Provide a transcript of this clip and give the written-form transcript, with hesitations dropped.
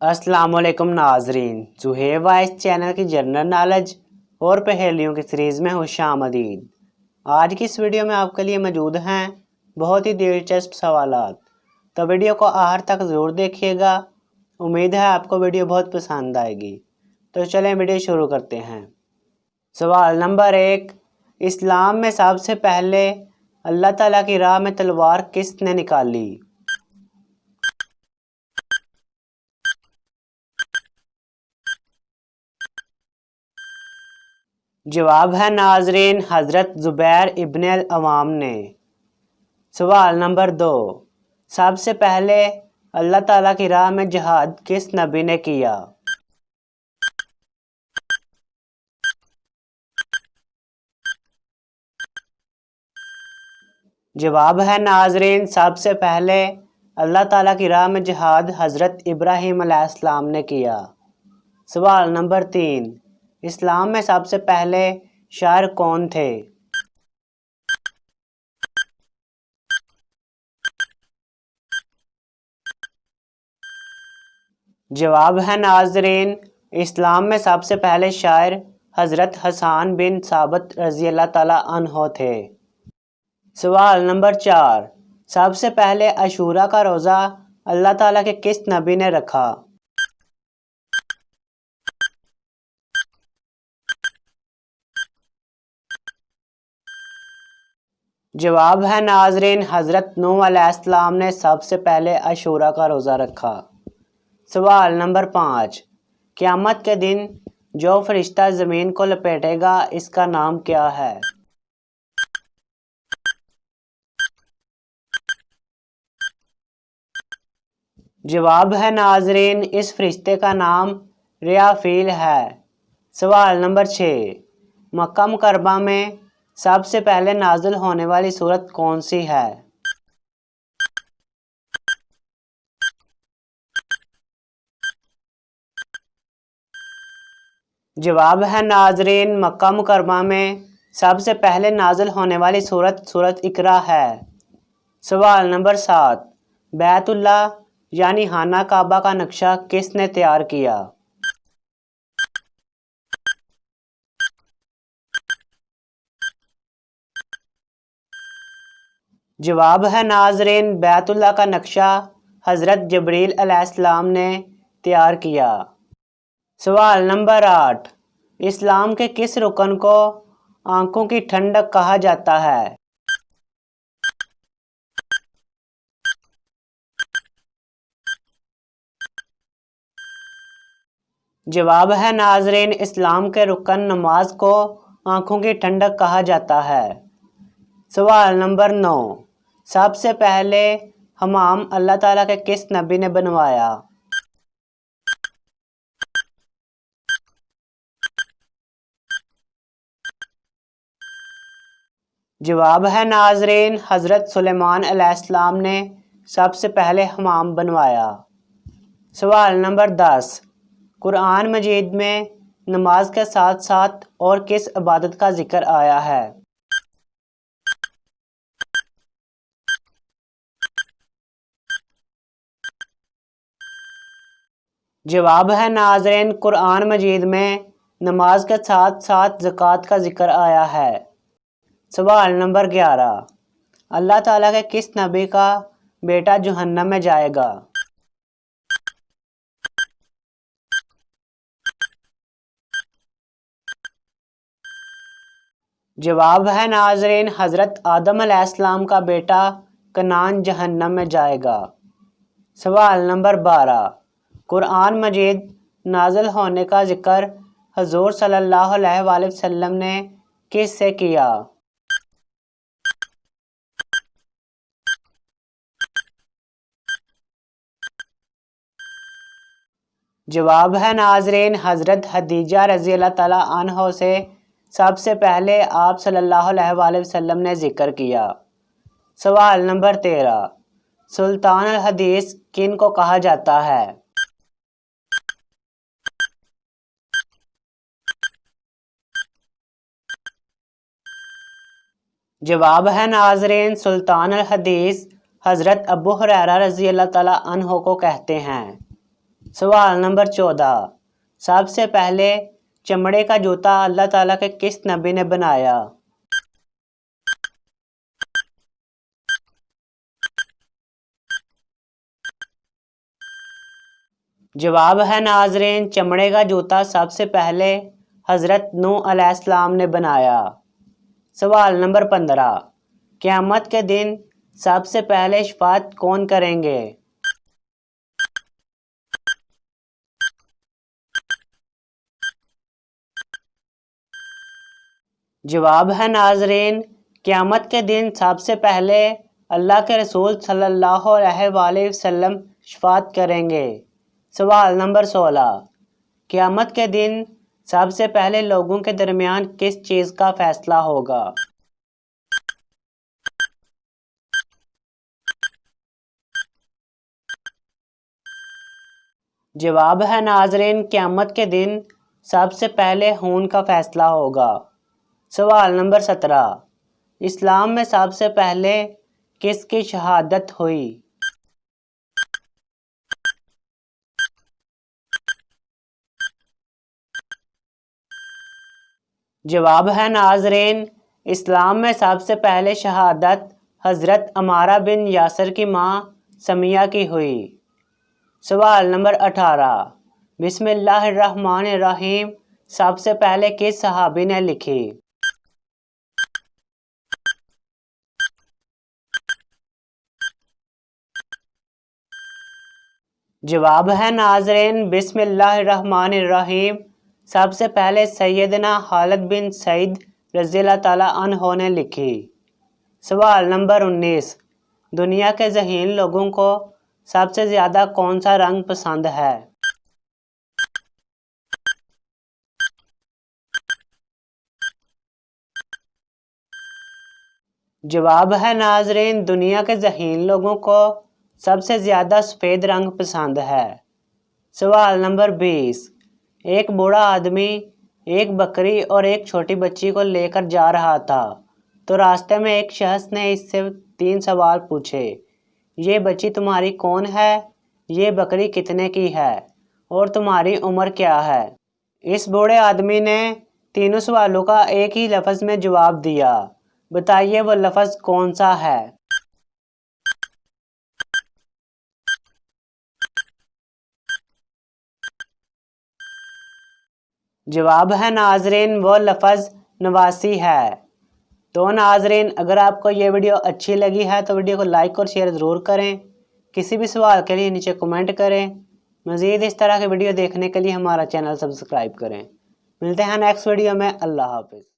अस्सलाम वालेकुम नाजरीन, सुहेब वाइस चैनल की जनरल नॉलेज और पहेलियों की सीरीज़ में खुशामदीद। आज की इस वीडियो में आपके लिए मौजूद हैं बहुत ही दिलचस्प सवालात, तो वीडियो को आखिर तक ज़रूर देखिएगा। उम्मीद है आपको वीडियो बहुत पसंद आएगी। तो चलें वीडियो शुरू करते हैं। सवाल नंबर 1, इस्लाम में सबसे पहले अल्लाह ताला की राह में तलवार किसने निकाली? जवाब है नाजरीन, हज़रत ज़ुबैर इब्न अल अवाम ने। सवाल नंबर 2, सबसे पहले अल्लाह ताला की राह में जिहाद किस नबी ने किया? जवाब है नाजरीन, सबसे पहले अल्लाह ताला की राह में जिहाद हज़रत इब्राहीम अलैहिस्सलाम ने किया। सवाल नंबर 3, इस्लाम में सबसे पहले शायर कौन थे? जवाब है नाजरीन, इस्लाम में सबसे पहले शायर हज़रत हसन बिन साबित रज़ी अल्लाह ताला अन्हो थे। सवाल नंबर 4, सबसे पहले अशूरा का रोज़ा अल्लाह ताला के किस नबी ने रखा? जवाब है नाजरीन, हज़रत नूह अलैहिस्सलाम ने सबसे पहले अशूरा का रोज़ा रखा। सवाल नंबर 5, क़यामत के दिन जो फरिश्ता ज़मीन को लपेटेगा इसका नाम क्या है? जवाब है नाजरीन, इस फरिश्ते का नाम रियाफील है। सवाल नंबर 6, मक्का मुकर्रमा में सबसे पहले नाजिल होने वाली सूरत कौन सी है? जवाब है नाजरीन, मक्का मुकर्रमा में सबसे पहले नाजिल होने वाली सूरत इकरा है। सवाल नंबर 7, बैतुल्ला यानी खाना काबा का नक्शा किसने तैयार किया? जवाब है नाजरीन, बैतुल्ला का नक्शा हज़रत जबरील अलैहिस्सलाम ने तैयार किया। सवाल नंबर 8, इस्लाम के किस रुकन को आंखों की ठंडक कहा जाता है? जवाब है नाजरीन, इस्लाम के रुकन नमाज को आंखों की ठंडक कहा जाता है। सवाल नंबर 9, सबसे पहले हमाम अल्लाह ताला के किस नबी ने बनवाया? जवाब है नाजरीन, हज़रत सुलेमान अलैहिस्सलाम ने सबसे पहले हमाम बनवाया। सवाल नंबर 10, कुरान मजीद में नमाज के साथ साथ और किस इबादत का जिक्र आया है? जवाब है नाज़रीन, कुरान मजीद में नमाज के साथ साथ ज़कात का जिक्र आया है। सवाल नंबर 11, अल्लाह ताला के किस नबी का बेटा जहन्नम में जाएगा? जवाब है नाजरीन, हज़रत आदम अलैहिस्सलाम का बेटा कनान जहन्नम में जाएगा। सवाल नंबर 12, कुरान मजीद नाज़िल होने का जिक्र हुज़ूर सल्लल्लाहु अलैहि वसल्लम ने किस से किया? जवाब है नाजरीन, हज़रत खदीजा रज़ी अल्लाह ताला अन्हा से सबसे पहले आप सल्लल्लाहु अलैहि वसल्लम ने जिक्र किया। सवाल नंबर 13, सुल्तान अल हदीस किन को कहा जाता है? जवाब है नाजरीन, सुल्तान अल हदीस हज़रत अबू हुरैरा रज़ी अल्लाह ताला अन्हो को कहते हैं। सवाल नंबर 14, सबसे पहले चमड़े का जूता अल्लाह ताला के किस नबी ने बनाया? जवाब है नाजरीन, चमड़े का जूता सबसे पहले हज़रत नूह अलैहिस्सलाम ने बनाया। सवाल नंबर 15, क़यामत के दिन सबसे पहले शफाअत कौन करेंगे? जवाब है नाजरीन, क़यामत के दिन सबसे पहले अल्लाह के रसूल सल्लल्लाहु अलैहि वसल्लम शफाअत करेंगे। सवाल नंबर 16, क़यामत के दिन सबसे पहले लोगों के दरमियान किस चीज़ का फैसला होगा? जवाब है नाजरीन, क़यामत के दिन सबसे पहले खून का फैसला होगा। सवाल नंबर 17, इस्लाम में सबसे पहले किसकी शहादत हुई? जवाब है नाजरीन, इस्लाम में सबसे पहले शहादत हज़रत अमारा बिन यासर की माँ समिया की हुई। सवाल नंबर 18, बिस्मिल्लाहिर्रहमानिर्रहीम सबसे पहले किस सहाबी ने लिखी? जवाब है नाजरीन, बिस्मिल्लाहिर्रहमानिर्रहीम सबसे पहले सैयदना खालिद बिन सईद रज़ियल्लाहु ताला अन्हो ने लिखी। सवाल नंबर 19, दुनिया के ज़हीन लोगों को सबसे ज़्यादा कौन सा रंग पसंद है? जवाब है नाजरीन, दुनिया के ज़हीन लोगों को सबसे ज़्यादा सफ़ेद रंग पसंद है। सवाल नंबर 20, एक बूढ़ा आदमी एक बकरी और एक छोटी बच्ची को लेकर जा रहा था, तो रास्ते में एक शख्स ने इससे 3 सवाल पूछे। ये बच्ची तुम्हारी कौन है? ये बकरी कितने की है? और तुम्हारी उम्र क्या है? इस बूढ़े आदमी ने तीनों सवालों का एक ही लफ्ज़ में जवाब दिया। बताइए वो लफ्ज़ कौन सा है? जवाब है नाजरीन, वो लफ्ज़ नवासी है। तो नाजरीन, अगर आपको ये वीडियो अच्छी लगी है तो वीडियो को लाइक और शेयर ज़रूर करें। किसी भी सवाल के लिए नीचे कमेंट करें। मज़ीद इस तरह के वीडियो देखने के लिए हमारा चैनल सब्सक्राइब करें। मिलते हैं नेक्स्ट वीडियो में। अल्लाह हाफ़िज़।